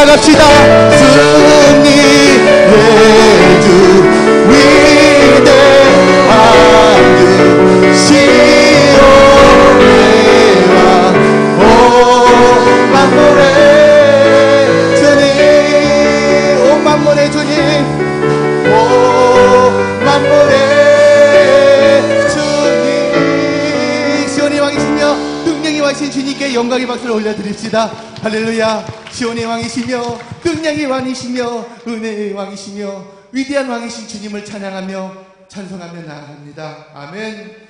나갑시다. 승리의 주 위대한 주 시온의 왕 오 만물의 주님 오 만물의 주님 오 만물의 주님 시온의 왕이시며 능력이 왕이신 주님께 영광의 박수를 올려드립시다. 할렐루야. 시온의 왕이시며 능력의 왕이시며 은혜의 왕이시며 위대한 왕이신 주님을 찬양하며 찬송하며 나아갑니다. 아멘.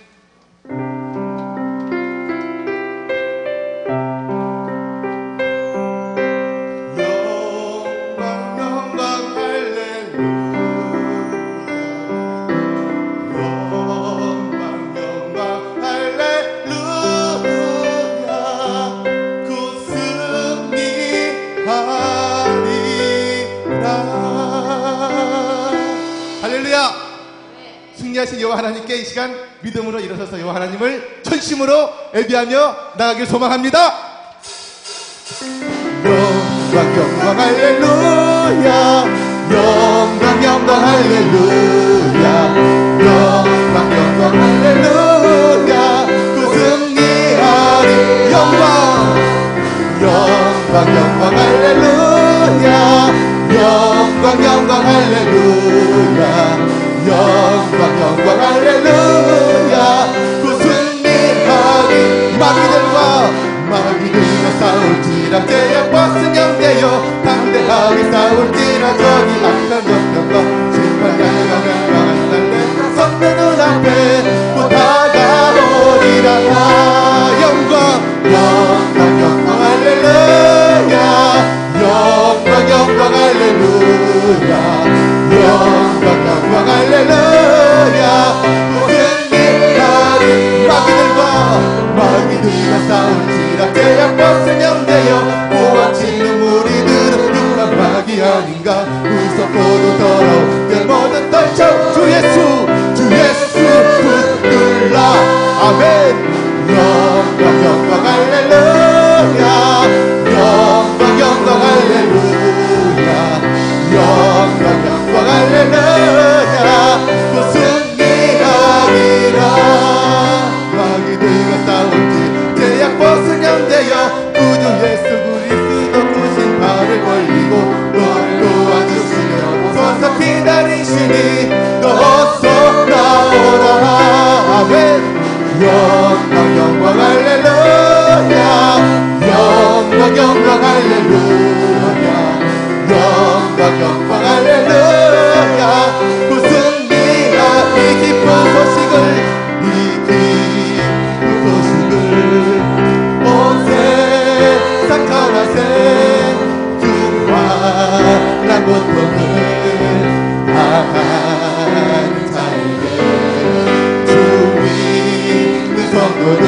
승리하신 여호와 하나님께 이 시간 믿음으로 일어서서 여호와 하나님을 전심으로 예배하며 나가길 소망합니다. 영광 영광 할렐루야 영광 영광 할렐루야 영광 영광 할렐루야 그 승리하리 영광 영광 영광 할렐루야 영광 영광 할렐루야 영광 영광 할렐루야 그 승리하리 마귀들과 싸울지라 제약과 승형되어 담대하게 싸울지라 저기 앞편 옆편과 심판자가 멸망한 날에 섰는 눈앞에 곧 다가오리라 영광 영광 영광 할렐루야 영광 영광 할렐루야 영광 영광 할렐루야 승리하리 마귀들과 싸울지라 제약과 승형되어 보아치는 우리들은 누가 마귀 아닌가 무섭고도 더러운 내 모든 떨쳐 주 예수 붙들라 아멘 영광 영광 할렐루야 영광 영광 할렐루야 영광 영광 할렐루야 그 승리하리라 마귀들과 싸울지 제약 벗으념되어 구주 예수 그리스도 그 신발을 걸리고 너를 도와주시며 서서 기다리시니 너 어서 나오라 아멘 영광 영광 할렐루야 영광 영광 할렐루야 영광 영광 할렐루야 그 승리가 이 기쁜 소식을 온 세상 가라세 주와 고통을 당하는 자에게 주 믿는 성도들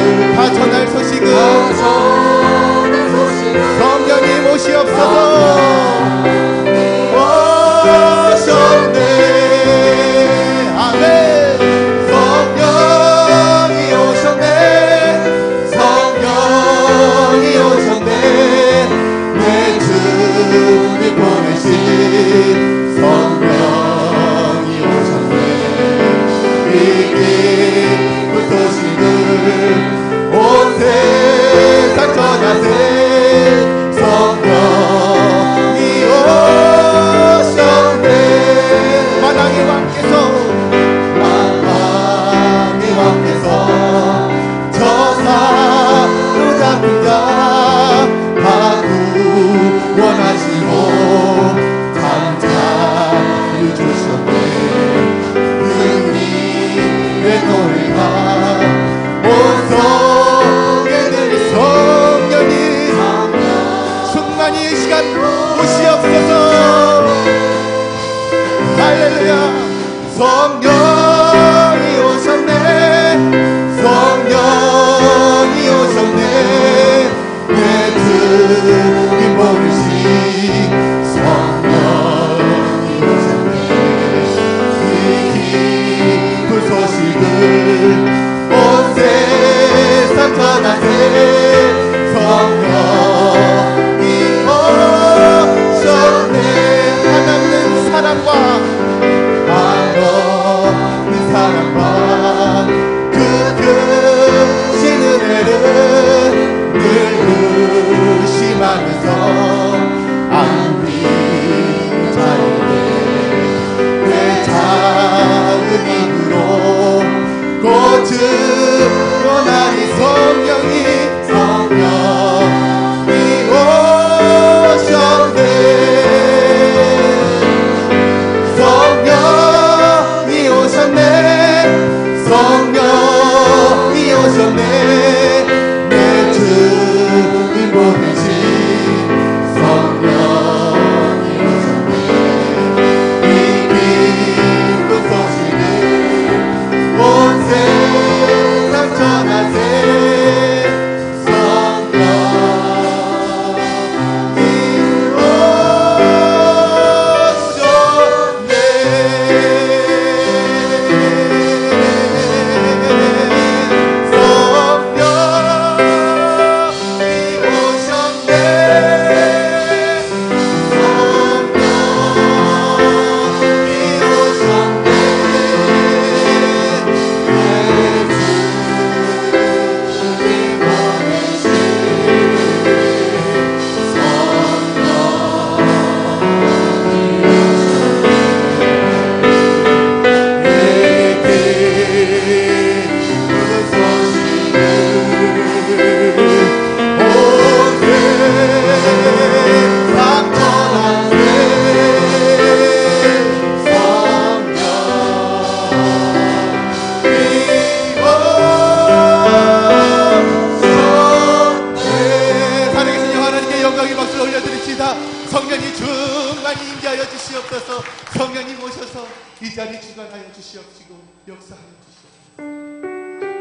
오셔서 성령님 오셔서 이 자리 주관하여 주시옵시고 역사하여 주시옵시고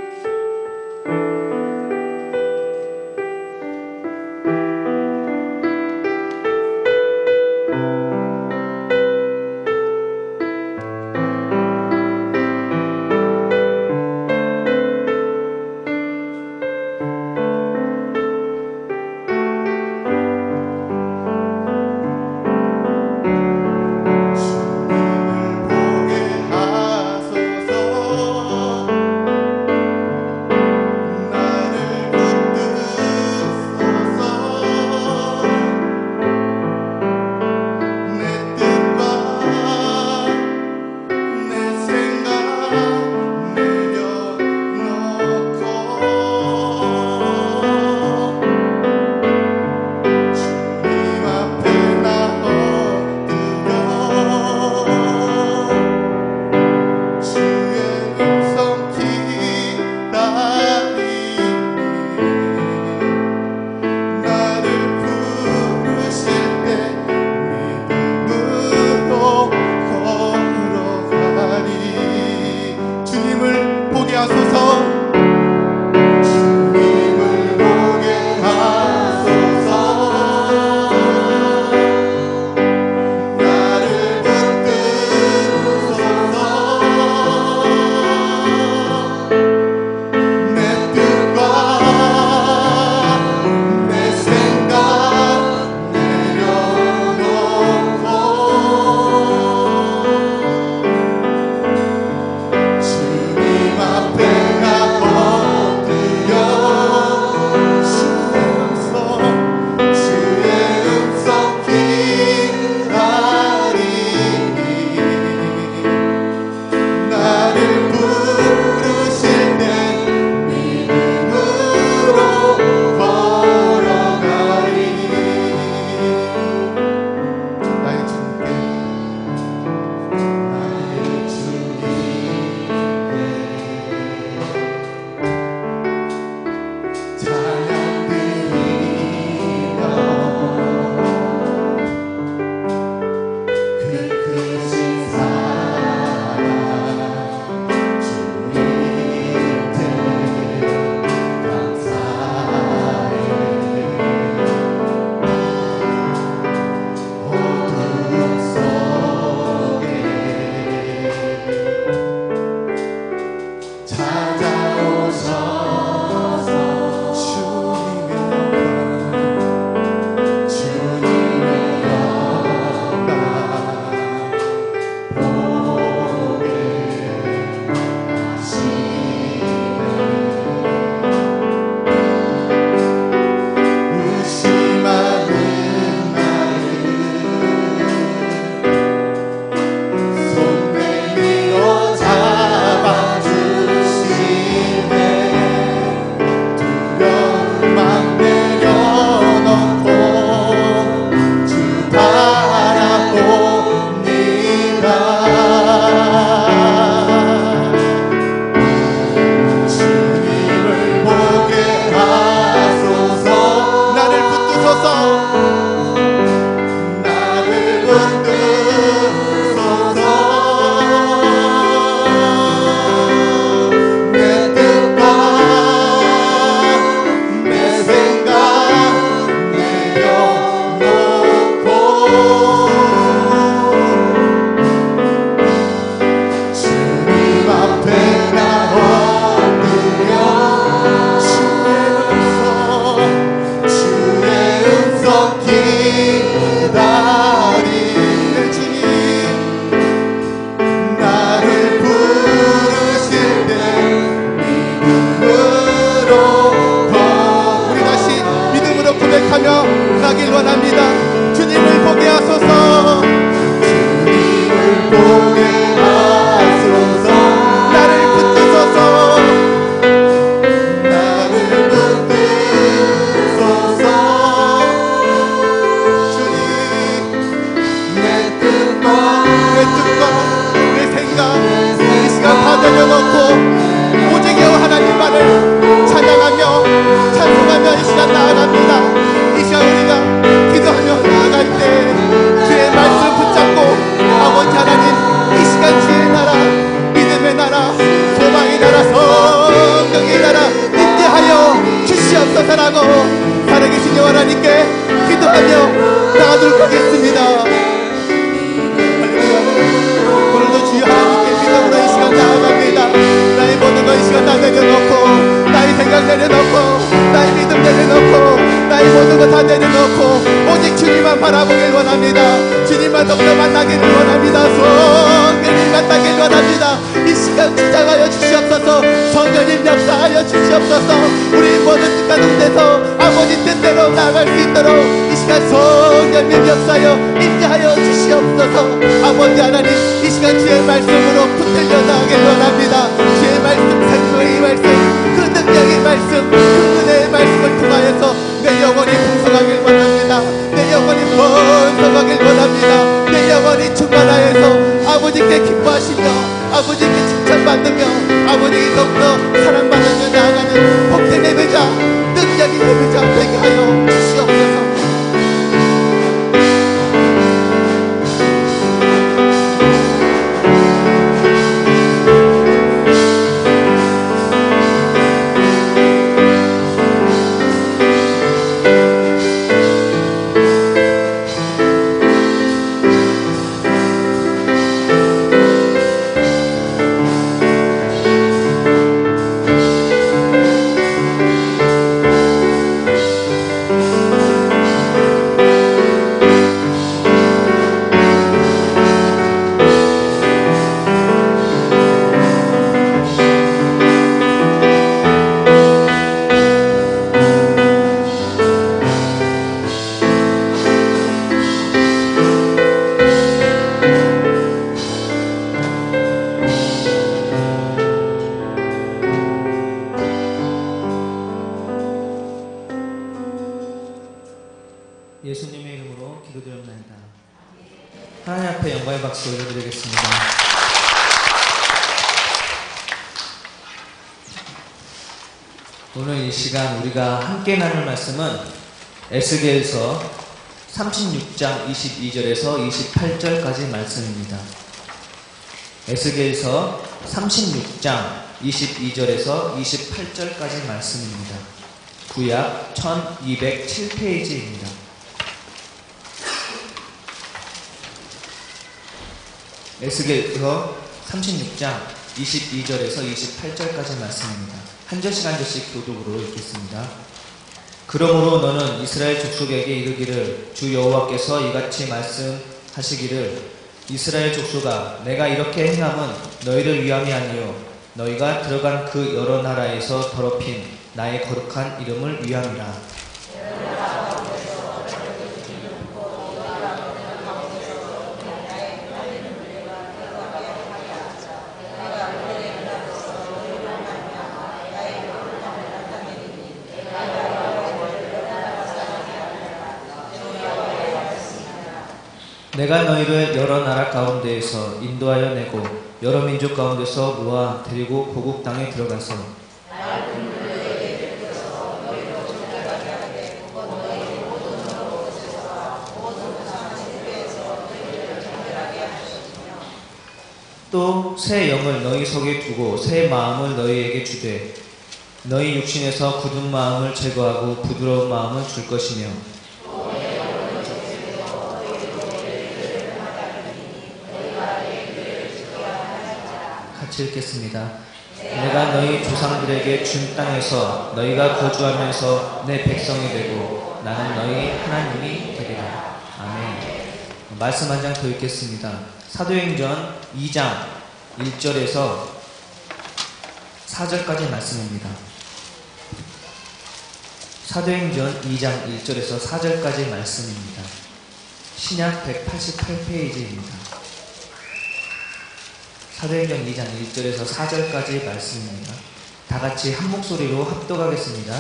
주님을 보게 하소서 하나님께 기도하며 나가도록 하겠습니다. 할렐루야. 오늘도 주여 하나님께 믿음으로 이 시간 나아갑니다. 나의 모든 것 이 시간 다 내려놓고, 나의 생각 내려놓고, 나의 믿음 내려놓고, 나의 모든 것 다 내려놓고 오직 주님만 바라보길 원합니다. 주님만 더욱더 만나기를 원합니다. 성령님 만나기를 원합니다. 이 시간 주장하여 주시옵소서. 성령님 역사하여 주시옵소서. 우리 모든 뜻과 눈에서 아버지 뜻대로 나아갈 수 있도록 이 시간 성령님 역사하여 임재하여 주시옵소서. 아버지 하나님, 이 시간 주의 말씀으로 붙들려 나가길 원합니다. 주의 말씀, 생명의 말씀, 그 능력의 말씀, 그 은혜의 말씀을 통하여서 내 영혼이 풍성하길 원합니다. 내 영혼이 번성하길 원합니다. 내 영혼이 충만하여서 아버지께 기뻐하시며 아버지께 칭찬받으며 아버지께 더욱더 사랑받으며 나아가는 복된 예배자, 능력의 예배자 되게 하여 주시옵소서. 예수님의 이름으로 기도드립니다. 하나님 앞에 영광의 박수 올려드리겠습니다. 오늘 이 시간 우리가 함께 나눌 말씀은 에스겔서 36장 22절에서 28절까지 말씀입니다. 에스겔서 36장 22절에서 28절까지 말씀입니다. 구약 1207페이지입니다. 에스겔서 36장 22절에서 28절까지 말씀입니다. 한 절씩 한 절씩 교독으로 읽겠습니다. 그러므로 너는 이스라엘 족속에게 이르기를 주 여호와께서 이같이 말씀하시기를 이스라엘 족속아 내가 이렇게 행함은 너희를 위함이 아니요 너희가 들어간 그 여러 나라에서 더럽힌 나의 거룩한 이름을 위함이라. 내가 너희를 여러 나라 가운데에서 인도하여 내고 여러 민족 가운데서 모아 데리고 고국 땅에 들어가서 또 새 영을 너희 속에 두고 새 마음을 너희에게 주되 너희 육신에서 굳은 마음을 제거하고 부드러운 마음을 줄 것이며 같이 읽겠습니다. 내가 너희 조상들에게 준 땅에서 너희가 거주하면서 내 백성이 되고 나는 너희 하나님이 되리라. 아멘. 말씀 한 장 더 읽겠습니다. 사도행전 2장 1절에서 4절까지 말씀입니다. 사도행전 2장 1절에서 4절까지 말씀입니다. 신약 188페이지입니다. 사도행전 2장 1절에서 4절까지 말씀입니다. 다같이 한 목소리로 합독하겠습니다.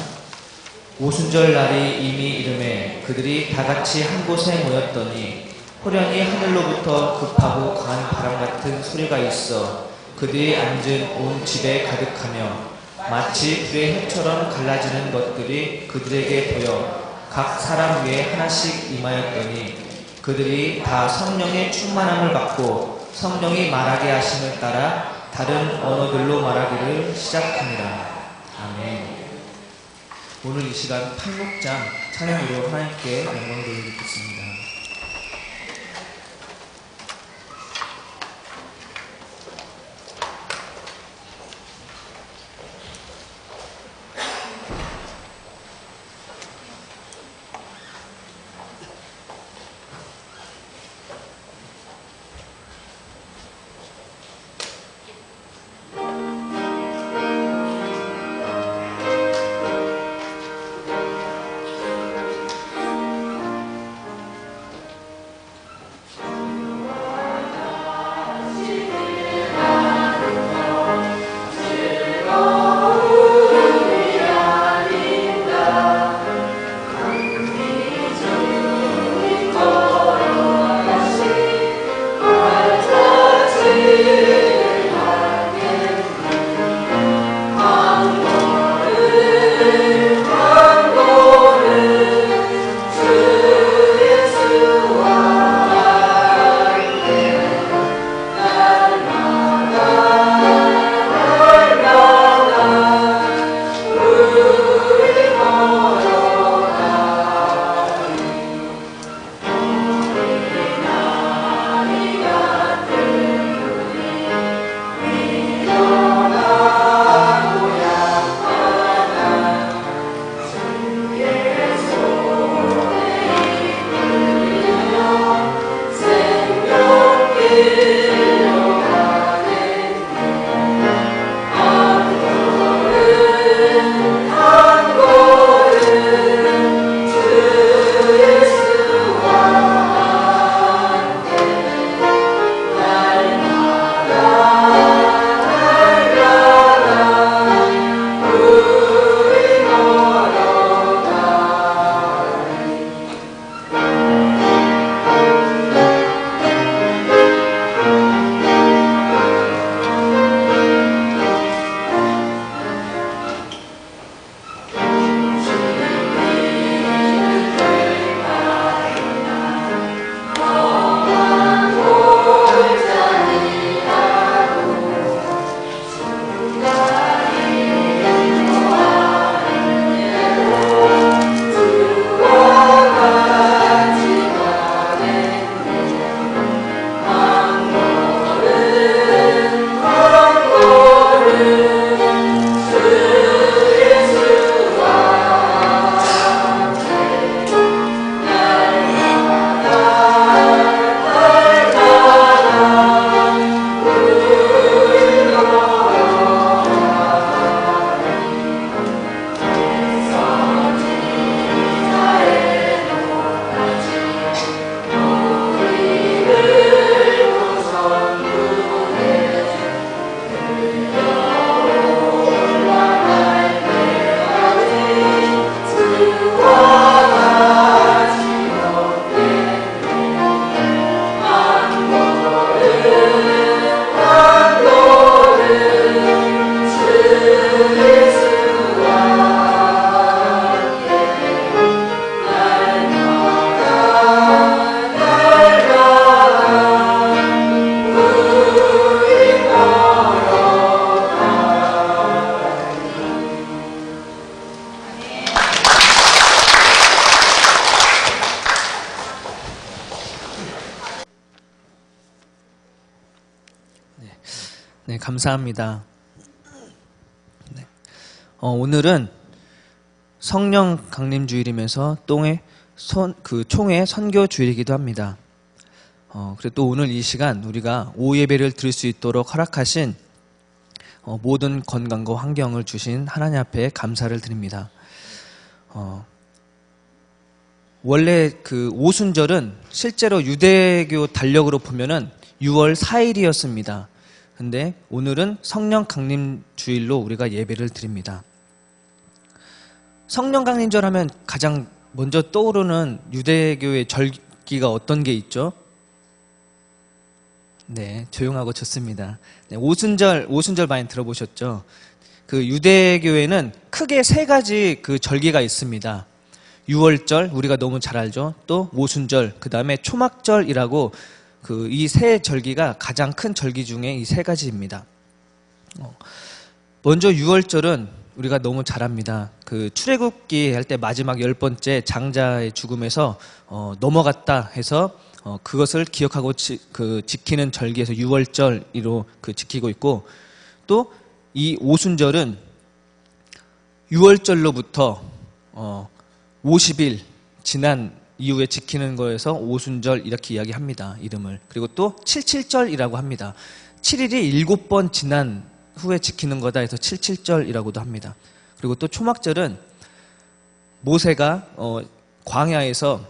오순절 날이 이미 이름에 그들이 다같이 한 곳에 모였더니 호련히 하늘로부터 급하고 강한 바람 같은 소리가 있어 그들이 앉은 온 집에 가득하며 마치 불의 흙처럼 갈라지는 것들이 그들에게 보여 각 사람 위에 하나씩 임하였더니 그들이 다 성령의 충만함을 받고 성령이 말하게 하심을 따라 다른 언어들로 말하기를 시작합니다. 아멘. 오늘 이 시간 팔목장 찬양으로 하나님께 영광을 돌리겠습니다. 네, 감사합니다. 네. 오늘은 성령 강림 주일이면서 총회 선교 주일이기도 합니다. 그리고 또 오늘 이 시간 우리가 오후 예배를 드릴 수 있도록 허락하신 모든 건강과 환경을 주신 하나님 앞에 감사를 드립니다. 원래 그 오순절은 실제로 유대교 달력으로 보면은 6월 4일이었습니다. 근데 오늘은 성령 강림 주일로 우리가 예배를 드립니다. 성령 강림절 하면 가장 먼저 떠오르는 유대교의 절기가 어떤 게 있죠? 네, 조용하고 좋습니다. 네, 오순절 많이 들어보셨죠? 그 유대교에는 크게 세 가지 그 절기가 있습니다. 유월절, 우리가 너무 잘 알죠? 또 오순절, 그 다음에 초막절이라고 이 세 절기가 가장 큰 절기 중에 이 세 가지입니다. 먼저 유월절은 우리가 너무 잘 압니다. 그 출애굽기 할 때 마지막 10번째 장자의 죽음에서 넘어갔다 해서 그것을 기억하고 지키는 절기에서 유월절로 지키고 있고, 또 이 오순절은 유월절로부터 50일 지난 이후에 지키는 거에서 오순절 이렇게 이야기합니다. 이름을. 그리고 또 77절이라고 합니다. 7일이 7번 지난 후에 지키는 거다 해서 77절이라고도 합니다. 그리고 또 초막절은 모세가 광야에서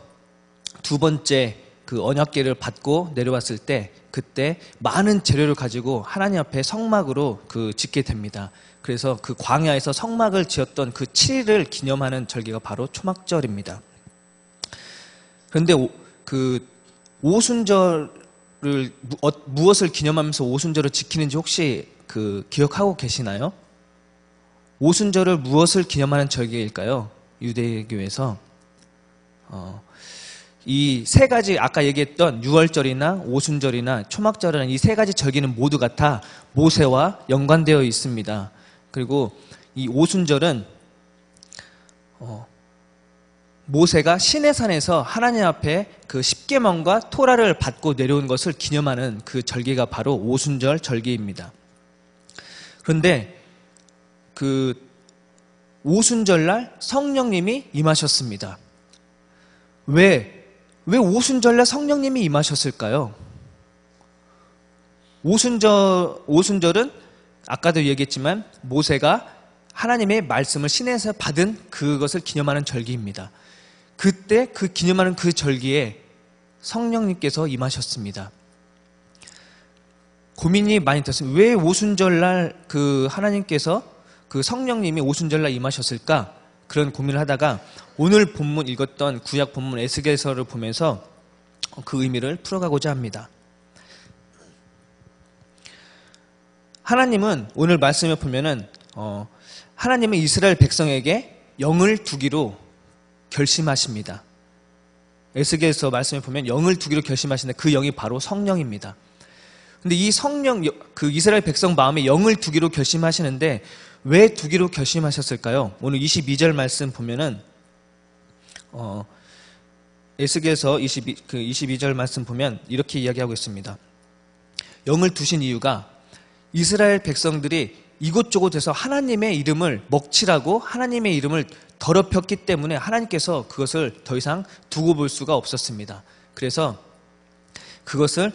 두 번째 그 언약궤를 받고 내려왔을 때, 그때 많은 재료를 가지고 하나님 앞에 성막으로 짓게 됩니다. 그래서 그 광야에서 성막을 지었던 그 7일을 기념하는 절기가 바로 초막절입니다. 그런데 그 오순절을 무엇을 기념하면서 오순절을 지키는지 혹시 기억하고 계시나요? 오순절을 무엇을 기념하는 절기일까요? 유대교에서 이 세 가지, 아까 얘기했던 유월절이나 오순절이나 초막절이나 이 세 가지 절기는 모두가 다 모세와 연관되어 있습니다. 그리고 이 오순절은 모세가 시내산에서 하나님 앞에 그 십계명과 토라를 받고 내려온 것을 기념하는 그 절기가 바로 오순절 절기입니다. 그런데 그 오순절날 성령님이 임하셨습니다. 왜 오순절날 성령님이 임하셨을까요? 오순절은 아까도 얘기했지만 모세가 하나님의 말씀을 시내에서 받은 그것을 기념하는 절기입니다. 그때 기념하는 그 절기에 성령님께서 임하셨습니다. 고민이 많이 됐습니다. 왜 오순절날 하나님께서 성령님이 오순절날 임하셨을까? 그런 고민을 하다가 오늘 본문 읽었던 구약 본문 에스겔서를 보면서 그 의미를 풀어가고자 합니다. 하나님은 오늘 말씀을 보면은 하나님은 이스라엘 백성에게 영을 두기로 결심하십니다. 에스겔서 말씀을 보면 영을 두기로 결심하시는데 그 영이 바로 성령입니다. 근데 이 성령, 이스라엘 백성 마음에 영을 두기로 결심하시는데 왜 두기로 결심하셨을까요? 오늘 22절 말씀 보면은 에스겔서 22절 말씀 보면 이렇게 이야기하고 있습니다. 영을 두신 이유가 이스라엘 백성들이 이곳저곳에서 하나님의 이름을 먹칠하고 하나님의 이름을 더럽혔기 때문에 하나님께서 그것을 더 이상 두고 볼 수가 없었습니다. 그래서 그것을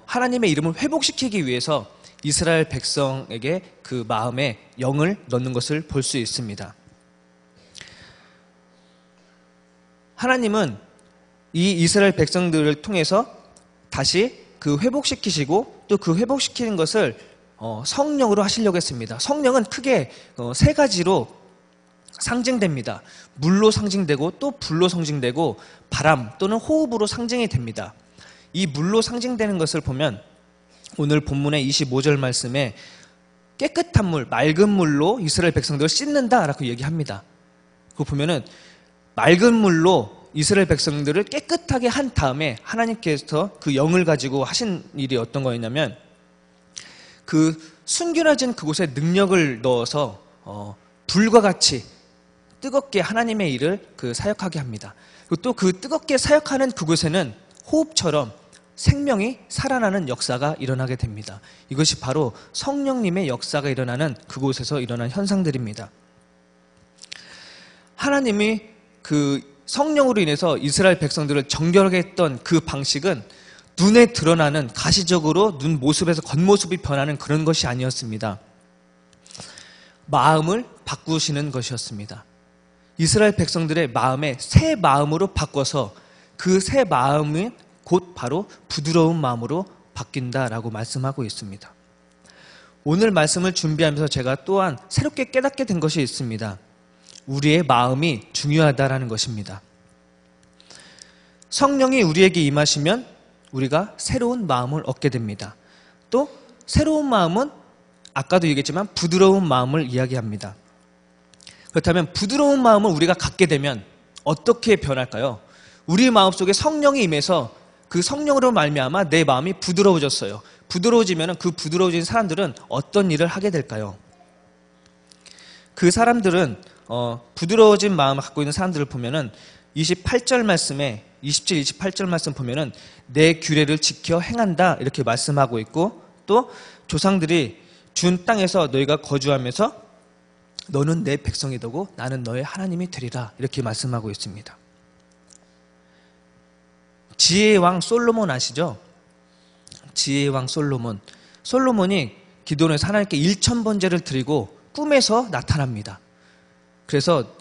하나님의 이름을 회복시키기 위해서 이스라엘 백성에게 그 마음에 영을 넣는 것을 볼 수 있습니다. 하나님은 이 이스라엘 백성들을 통해서 다시 회복시키시고 또 그 회복시키는 것을 성령으로 하시려고 했습니다. 성령은 크게 세 가지로 상징됩니다. 물로 상징되고 또 불로 상징되고 바람 또는 호흡으로 상징이 됩니다. 이 물로 상징되는 것을 보면 오늘 본문의 25절 말씀에 깨끗한 물, 맑은 물로 이스라엘 백성들을 씻는다라고 얘기합니다. 그거 보면은 맑은 물로 이스라엘 백성들을 깨끗하게 한 다음에 하나님께서 그 영을 가지고 하신 일이 어떤 거였냐면 순결해진 그곳에 능력을 넣어서 불과 같이 뜨겁게 하나님의 일을 사역하게 합니다. 그리고 또 뜨겁게 사역하는 그곳에는 호흡처럼 생명이 살아나는 역사가 일어나게 됩니다. 이것이 바로 성령님의 역사가 일어나는 그곳에서 일어난 현상들입니다. 하나님이 성령으로 인해서 이스라엘 백성들을 정결하게 했던 그 방식은 눈에 드러나는 가시적으로 눈 모습에서 겉모습이 변하는 그런 것이 아니었습니다. 마음을 바꾸시는 것이었습니다. 이스라엘 백성들의 마음에 새 마음으로 바꿔서 그 새 마음은 곧 바로 부드러운 마음으로 바뀐다라고 말씀하고 있습니다. 오늘 말씀을 준비하면서 제가 또한 새롭게 깨닫게 된 것이 있습니다. 우리의 마음이 중요하다라는 것입니다. 성령이 우리에게 임하시면 우리가 새로운 마음을 얻게 됩니다. 또 새로운 마음은 아까도 얘기했지만 부드러운 마음을 이야기합니다. 그렇다면 부드러운 마음을 우리가 갖게 되면 어떻게 변할까요? 우리 마음속에 성령이 임해서 그 성령으로 말미암아 내 마음이 부드러워졌어요. 부드러워지면 그 부드러워진 사람들은 어떤 일을 하게 될까요? 그 사람들은 부드러워진 마음을 갖고 있는 사람들을 보면은 28절 말씀에 27, 28절 말씀 보면은 내 규례를 지켜 행한다 이렇게 말씀하고 있고, 또 조상들이 준 땅에서 너희가 거주하면서 너는 내 백성이 되고 나는 너의 하나님이 되리라 이렇게 말씀하고 있습니다. 지혜의 왕 솔로몬 아시죠? 지혜의 왕 솔로몬이 기도원에서 하나님께 1000번제를 드리고 꿈에서 나타납니다. 그래서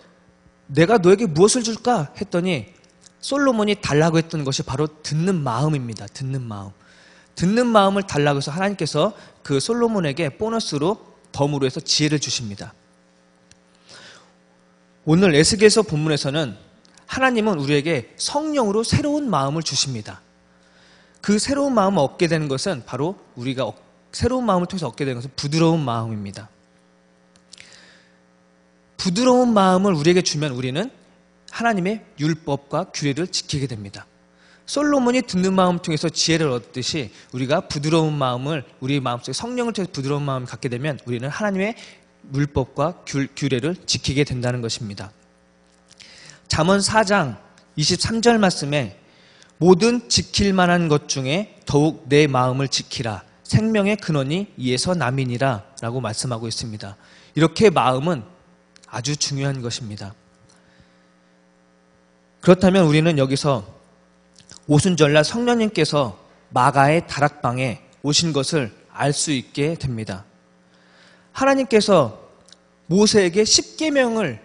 내가 너에게 무엇을 줄까 했더니 솔로몬이 달라고 했던 것이 바로 듣는 마음입니다. 듣는 마음을 달라고 해서 하나님께서 그 솔로몬에게 보너스로 덤으로 해서 지혜를 주십니다. 오늘 에스겔서 본문에서는 하나님은 우리에게 성령으로 새로운 마음을 주십니다. 그 새로운 마음을 얻게 되는 것은 바로 우리가 새로운 마음을 통해서 얻게 되는 것은 부드러운 마음입니다. 부드러운 마음을 우리에게 주면 우리는 하나님의 율법과 규례를 지키게 됩니다. 솔로몬이 듣는 마음을 통해서 지혜를 얻듯이 우리가 부드러운 마음을, 우리 마음속에 성령을 통해서 부드러운 마음을 갖게 되면 우리는 하나님의 율법과 규례를 지키게 된다는 것입니다. 잠언 4장 23절 말씀에 모든 지킬 만한 것 중에 더욱 내 마음을 지키라. 생명의 근원이 이에서 남이니라 라고 말씀하고 있습니다. 이렇게 마음은 아주 중요한 것입니다. 그렇다면 우리는 여기서 오순절날 성령님께서 마가의 다락방에 오신 것을 알 수 있게 됩니다. 하나님께서 모세에게 10계명을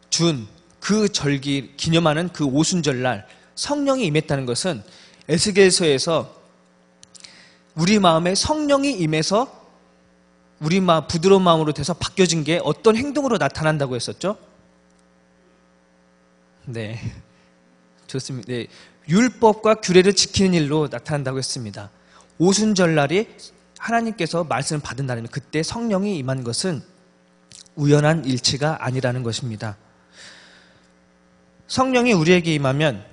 준 그 절기 기념하는 그 오순절날 성령이 임했다는 것은 에스겔서에서 우리 마음에 성령이 임해서 우리 마음 부드러운 마음으로 돼서 바뀌어진 게 어떤 행동으로 나타난다고 했었죠? 네, 좋습니다. 네, 율법과 규례를 지키는 일로 나타난다고 했습니다. 오순절날이 하나님께서 말씀을 받은 날이면 그때 성령이 임한 것은 우연한 일치가 아니라는 것입니다. 성령이 우리에게 임하면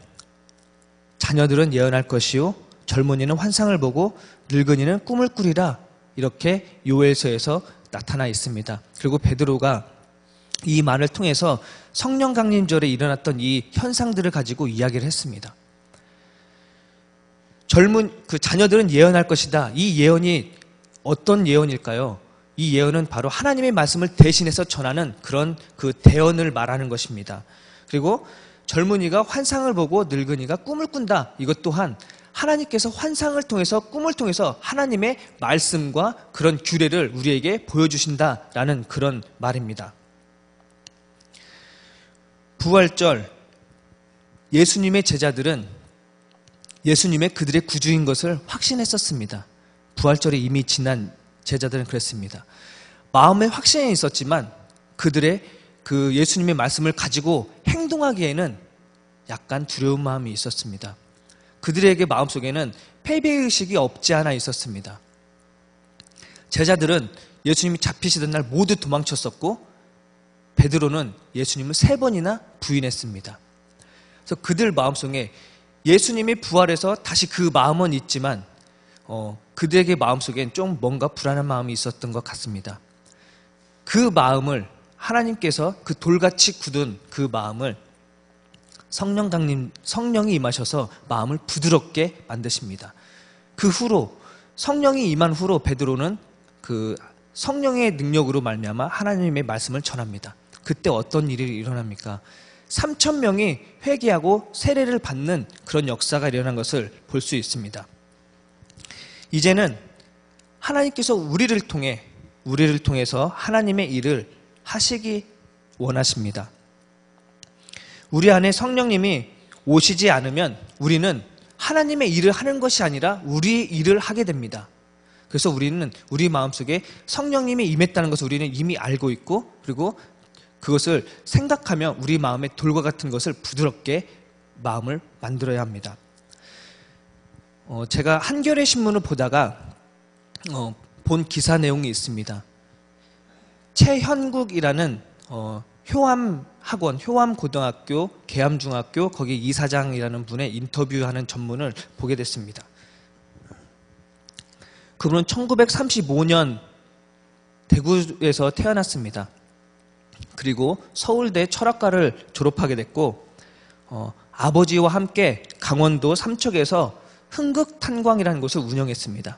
자녀들은 예언할 것이요 젊은이는 환상을 보고 늙은이는 꿈을 꾸리라 이렇게 요엘서에서 나타나 있습니다. 그리고 베드로가 이 말을 통해서 성령 강림절에 일어났던 이 현상들을 가지고 이야기를 했습니다. 그 자녀들은 예언할 것이다. 이 예언이 어떤 예언일까요? 이 예언은 바로 하나님의 말씀을 대신해서 전하는 그런 그 대언을 말하는 것입니다. 그리고 젊은이가 환상을 보고 늙은이가 꿈을 꾼다. 이것 또한 하나님께서 환상을 통해서 꿈을 통해서 하나님의 말씀과 그런 규례를 우리에게 보여주신다라는 그런 말입니다. 부활절 예수님의 제자들은 예수님의 그들의 구주인 것을 확신했었습니다. 부활절이 이미 지난 제자들은 그랬습니다. 마음에 확신이 있었지만 그들의 그 예수님의 말씀을 가지고 행동하기에는 약간 두려운 마음이 있었습니다. 그들에게 마음속에는 패배의식이 없지 않아 있었습니다. 제자들은 예수님이 잡히시던 날 모두 도망쳤었고 베드로는 예수님을 3번이나 부인했습니다. 그래서 그들 마음속에 예수님이 부활해서 다시 그 마음은 있지만 그들에게 마음속엔 좀 뭔가 불안한 마음이 있었던 것 같습니다. 그 마음을 하나님께서 그 돌같이 굳은 그 마음을 성령이 임하셔서 마음을 부드럽게 만드십니다. 그 후로 성령이 임한 후로 베드로는 그 성령의 능력으로 말미암아 하나님의 말씀을 전합니다. 그때 어떤 일이 일어납니까? 3,000명이 회개하고 세례를 받는 그런 역사가 일어난 것을 볼 수 있습니다. 이제는 하나님께서 우리를 통해서 하나님의 일을 하시기 원하십니다. 우리 안에 성령님이 오시지 않으면 우리는 하나님의 일을 하는 것이 아니라 우리 일을 하게 됩니다. 그래서 우리는 우리 마음속에 성령님이 임했다는 것을 우리는 이미 알고 있고 그리고 그것을 생각하며 우리 마음의 돌과 같은 것을 부드럽게 마음을 만들어야 합니다. 제가 한겨레 신문을 보다가 본 기사 내용이 있습니다. 최현국이라는 효암고등학교, 계암중학교 거기 이사장이라는 분의 인터뷰하는 전문을 보게 됐습니다. 그분은 1935년 대구에서 태어났습니다. 그리고 서울대 철학과를 졸업하게 됐고 아버지와 함께 강원도 삼척에서 흥극탄광이라는 곳을 운영했습니다.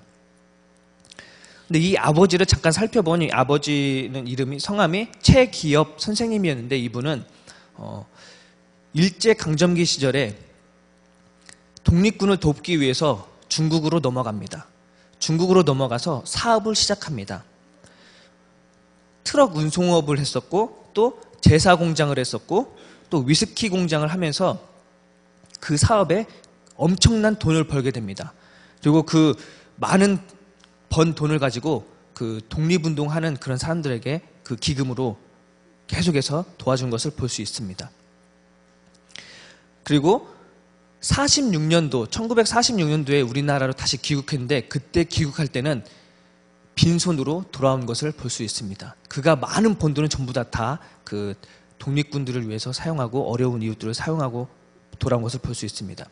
근데 이 아버지를 잠깐 살펴보니 아버지는 성함이 최기엽 선생님이었는데 이분은 일제강점기 시절에 독립군을 돕기 위해서 중국으로 넘어갑니다. 중국으로 넘어가서 사업을 시작합니다. 트럭 운송업을 했었고 또 제사 공장을 했었고 또 위스키 공장을 하면서 그 사업에 엄청난 돈을 벌게 됩니다. 그리고 그 많은 번 돈을 가지고 그 독립운동하는 그런 사람들에게 그 기금으로 계속해서 도와준 것을 볼 수 있습니다. 그리고 1946년도에 우리나라로 다시 귀국했는데 그때 귀국할 때는 빈손으로 돌아온 것을 볼 수 있습니다. 그가 많은 번 돈은 전부 다 그 독립군들을 위해서 사용하고 어려운 이웃들을 사용하고 돌아온 것을 볼 수 있습니다.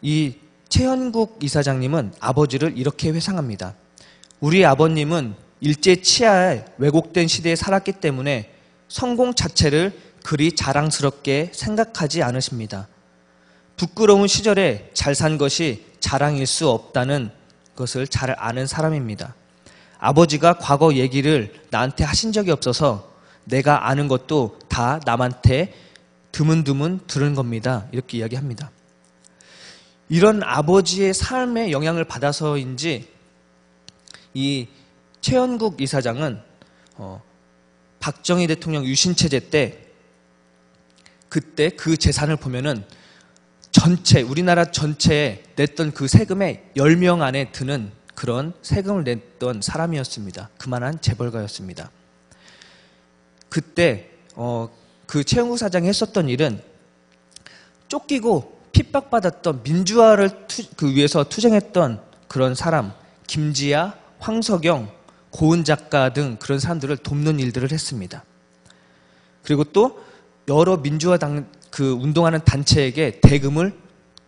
이 최현국 이사장님은 아버지를 이렇게 회상합니다. 우리 아버님은 일제 치하에 왜곡된 시대에 살았기 때문에 성공 자체를 그리 자랑스럽게 생각하지 않으십니다. 부끄러운 시절에 잘 산 것이 자랑일 수 없다는 것을 잘 아는 사람입니다. 아버지가 과거 얘기를 나한테 하신 적이 없어서 내가 아는 것도 다 남한테 드문드문 들은 겁니다. 이렇게 이야기합니다. 이런 아버지의 삶에 영향을 받아서인지 이 최현국 이사장은 박정희 대통령 유신체제 때 그때 그 재산을 보면은 우리나라 전체에 냈던 그 세금의 10명 안에 드는 그런 세금을 냈던 사람이었습니다. 그만한 재벌가였습니다. 그때 그 최현국 사장이 했었던 일은 쫓기고 핍박받았던 민주화를 위해서 투쟁했던 그런 사람, 김지아, 황석영, 고은 작가 등 그런 사람들을 돕는 일들을 했습니다. 그리고 또 여러 민주화 운동하는 단체에게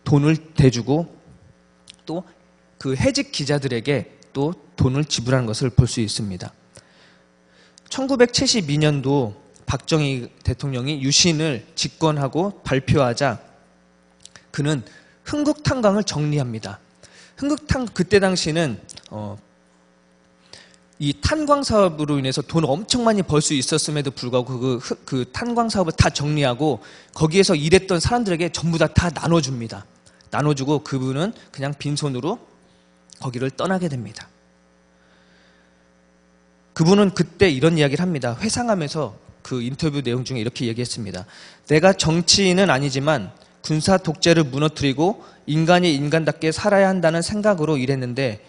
돈을 대주고 또 그 해직 기자들에게 또 돈을 지불하는 것을 볼 수 있습니다. 1972년도 박정희 대통령이 유신을 집권하고 발표하자 그는 흥국탄광을 정리합니다. 그때 당시는 이 탄광 사업으로 인해서 돈을 엄청 많이 벌 수 있었음에도 불구하고 그 탄광 사업을 다 정리하고 거기에서 일했던 사람들에게 전부 다 나눠줍니다. 나눠주고 그분은 그냥 빈손으로 거기를 떠나게 됩니다. 그분은 그때 이런 이야기를 합니다. 회상하면서 그 인터뷰 내용 중에 이렇게 얘기했습니다. 내가 정치인은 아니지만 군사 독재를 무너뜨리고 인간이 인간답게 살아야 한다는 생각으로 일했는데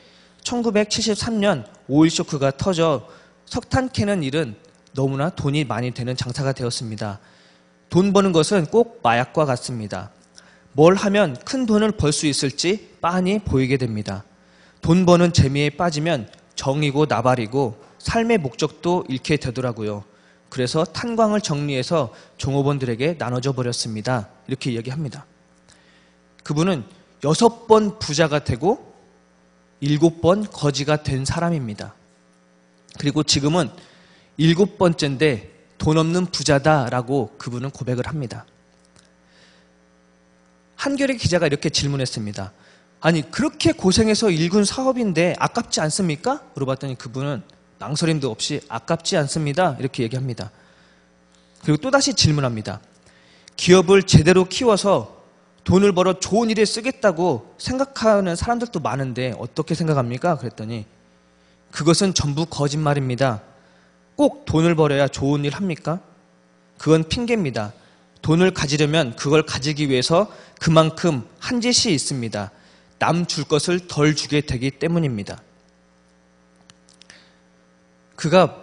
1973년 오일 쇼크가 터져 석탄 캐는 일은 너무나 돈이 많이 되는 장사가 되었습니다. 돈 버는 것은 꼭 마약과 같습니다. 뭘 하면 큰 돈을 벌 수 있을지 빤히 보이게 됩니다. 돈 버는 재미에 빠지면 정이고 나발이고 삶의 목적도 잃게 되더라고요. 그래서 탄광을 정리해서 종업원들에게 나눠줘 버렸습니다. 이렇게 이야기합니다. 그분은 6번 부자가 되고 7번 거지가 된 사람입니다. 그리고 지금은 7번째인데 돈 없는 부자다라고 그분은 고백을 합니다. 한겨레 기자가 이렇게 질문했습니다. 아니 그렇게 고생해서 일군 사업인데 아깝지 않습니까? 물어봤더니 그분은 망설임도 없이 아깝지 않습니다. 이렇게 얘기합니다. 그리고 또다시 질문합니다. 기업을 제대로 키워서 돈을 벌어 좋은 일에 쓰겠다고 생각하는 사람들도 많은데 어떻게 생각합니까? 그랬더니 그것은 전부 거짓말입니다. 꼭 돈을 벌어야 좋은 일 합니까? 그건 핑계입니다. 돈을 가지려면 그걸 가지기 위해서 그만큼 한 짓이 있습니다. 남 줄 것을 덜 주게 되기 때문입니다. 그가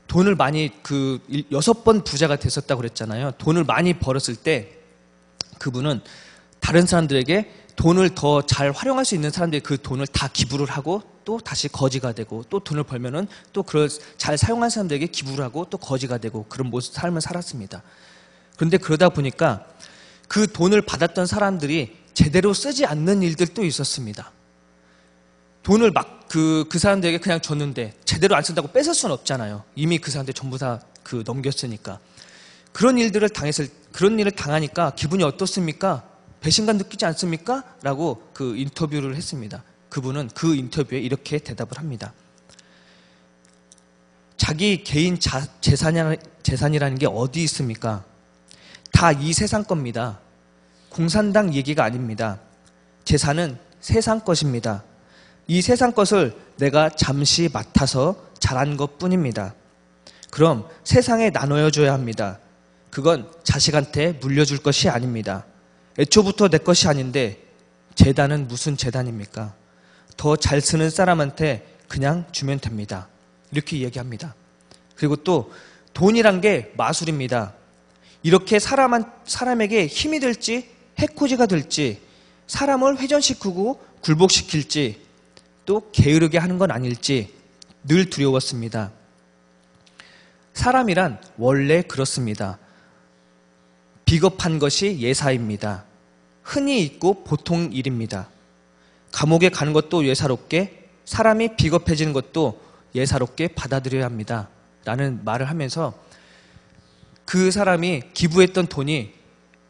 돈을 많이 6번 부자가 됐었다고 그랬잖아요. 돈을 많이 벌었을 때 그분은 다른 사람들에게 돈을 더 잘 활용할 수 있는 사람들이 그 돈을 다 기부를 하고 또 다시 거지가 되고 또 돈을 벌면은 또 그걸 잘 사용한 사람들에게 기부를 하고 또 거지가 되고 그런 삶을 살았습니다. 그런데 그러다 보니까 그 돈을 받았던 사람들이 제대로 쓰지 않는 일들도 있었습니다. 돈을 막 그 사람들에게 그냥 줬는데 제대로 안 쓴다고 뺏을 수는 없잖아요. 이미 그 사람들 전부 다 넘겼으니까. 그런 일을 당하니까 기분이 어떻습니까? 배신감 느끼지 않습니까? 라고 인터뷰를 했습니다. 그분은 그 인터뷰에 이렇게 대답을 합니다. 자기 개인 재산이라는 게 어디 있습니까? 다 이 세상 겁니다. 공산당 얘기가 아닙니다. 재산은 세상 것입니다. 이 세상 것을 내가 잠시 맡아서 잘한 것뿐입니다. 그럼 세상에 나눠줘야 합니다. 그건 자식한테 물려줄 것이 아닙니다. 애초부터 내 것이 아닌데 재단은 무슨 재단입니까? 더 잘 쓰는 사람한테 그냥 주면 됩니다. 이렇게 얘기합니다. 그리고 또 돈이란 게 마술입니다. 이렇게 사람에게 힘이 될지 해코지가 될지 사람을 회전시키고 굴복시킬지 또 게으르게 하는 건 아닐지 늘 두려웠습니다. 사람이란 원래 그렇습니다. 비겁한 것이 예사입니다. 흔히 있고 보통 일입니다. 감옥에 가는 것도 예사롭게 사람이 비겁해지는 것도 예사롭게 받아들여야 합니다. 라는 말을 하면서 그 사람이 기부했던 돈이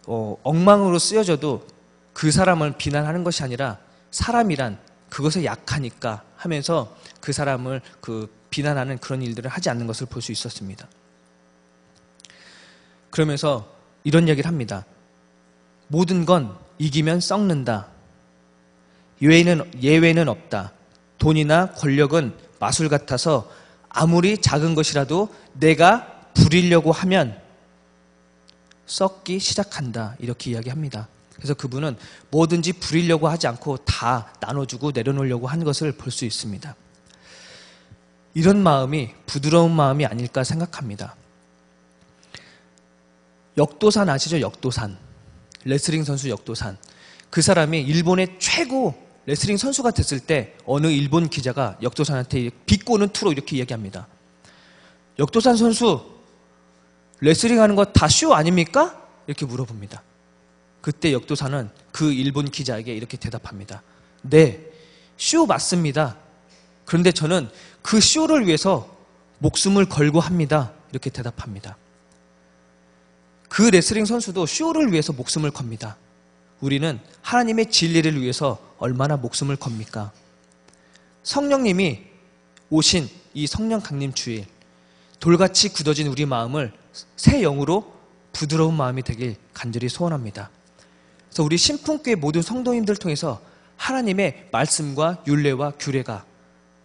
엉망으로 쓰여져도 그 사람을 비난하는 것이 아니라 사람이란 그것에 약하니까 하면서 그 사람을 비난하는 그런 일들을 하지 않는 것을 볼 수 있었습니다. 그러면서 이런 얘기를 합니다. 모든 건 이기면 썩는다. 예외는 없다. 돈이나 권력은 마술 같아서 아무리 작은 것이라도 내가 부리려고 하면 썩기 시작한다. 이렇게 이야기합니다. 그래서 그분은 뭐든지 부리려고 하지 않고 다 나눠주고 내려놓으려고 하는 것을 볼 수 있습니다. 이런 마음이 부드러운 마음이 아닐까 생각합니다. 역도산 아시죠? 역도산. 레슬링 선수 역도산. 그 사람이 일본의 최고 레슬링 선수가 됐을 때 어느 일본 기자가 역도산한테 비꼬는 투로 이렇게 얘기합니다. 역도산 선수 레슬링 하는 거 다 쇼 아닙니까? 이렇게 물어봅니다. 그때 역도산은 그 일본 기자에게 이렇게 대답합니다. 네, 쇼 맞습니다. 그런데 저는 그 쇼를 위해서 목숨을 걸고 합니다. 이렇게 대답합니다. 그 레슬링 선수도 쇼를 위해서 목숨을 겁니다. 우리는 하나님의 진리를 위해서 얼마나 목숨을 겁니까? 성령님이 오신 이 성령 강림 주일, 돌같이 굳어진 우리 마음을 새 영으로 부드러운 마음이 되길 간절히 소원합니다. 그래서 우리 신풍교회 모든 성도님들 통해서 하나님의 말씀과 율례와 규례가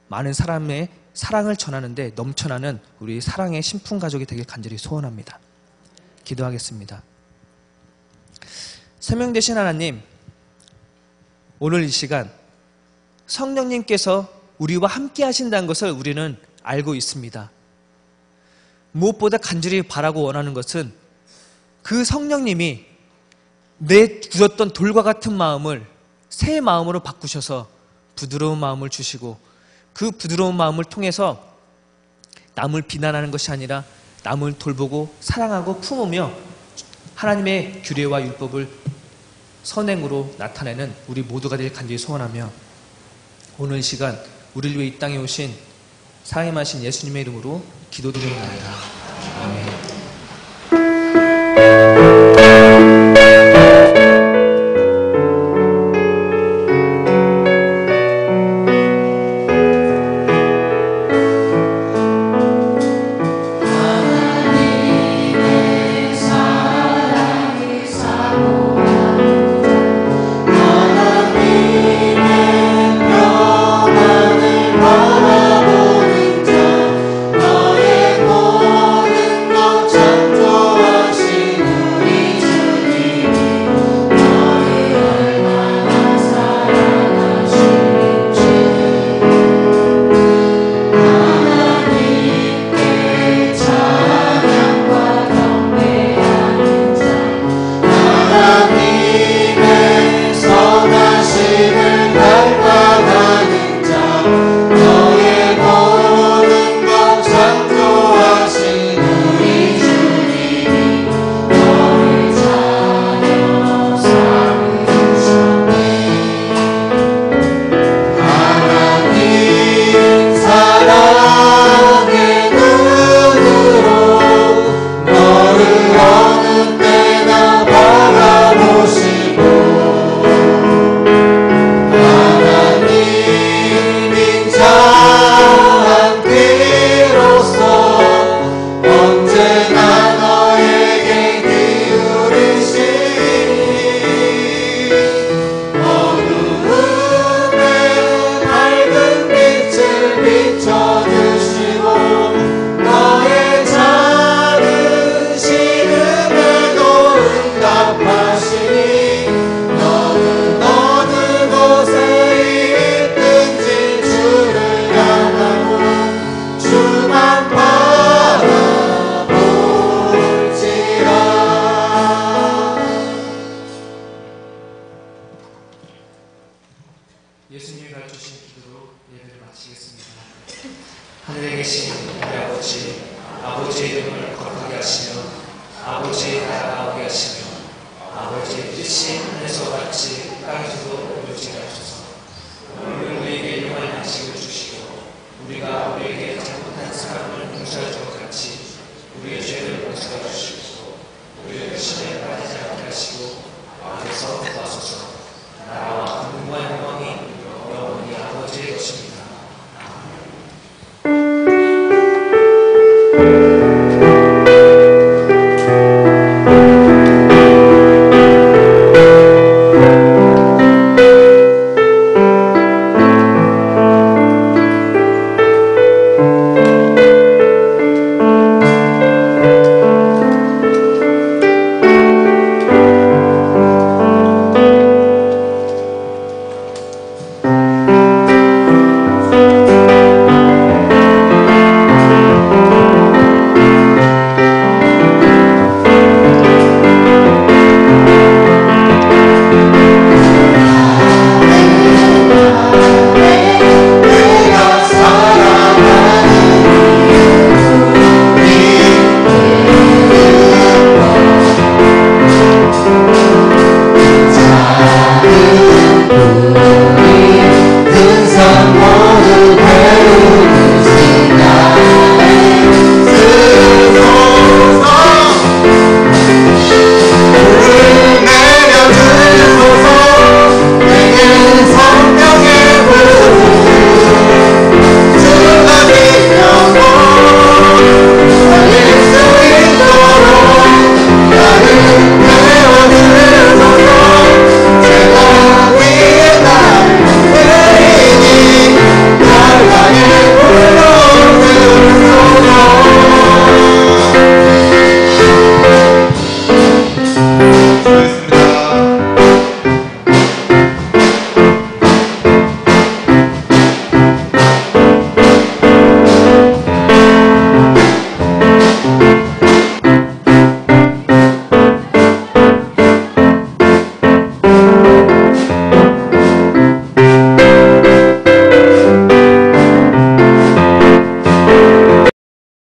많은 사람의 사랑을 전하는데 넘쳐나는 우리 사랑의 신풍 가족이 되길 간절히 소원합니다. 기도하겠습니다. 생명 되신 하나님, 오늘 이 시간 성령님께서 우리와 함께 하신다는 것을 우리는 알고 있습니다. 무엇보다 간절히 바라고 원하는 것은 그 성령님이 내 굳었던 돌과 같은 마음을 새 마음으로 바꾸셔서 부드러운 마음을 주시고 그 부드러운 마음을 통해서 남을 비난하는 것이 아니라 남을 돌보고 사랑하고 품으며 하나님의 규례와 율법을 선행으로 나타내는 우리 모두가 되길 간절히 소원하며 오늘 이 시간 우리를 위해 이 땅에 오신 사랑의 마신 예수님의 이름으로 기도드립니다. 아멘. 아버지의 나라가 오게 하시며 아버지의 뜻이 하늘에서 같이 땅에서도 이루어지게 하소서. 오늘 우리에게 용할 양식을 주시고 우리가 우리에게 잘못한 사람을 용서할 것 같이 우리의 죄를 용서해 주시고 우리의 시험에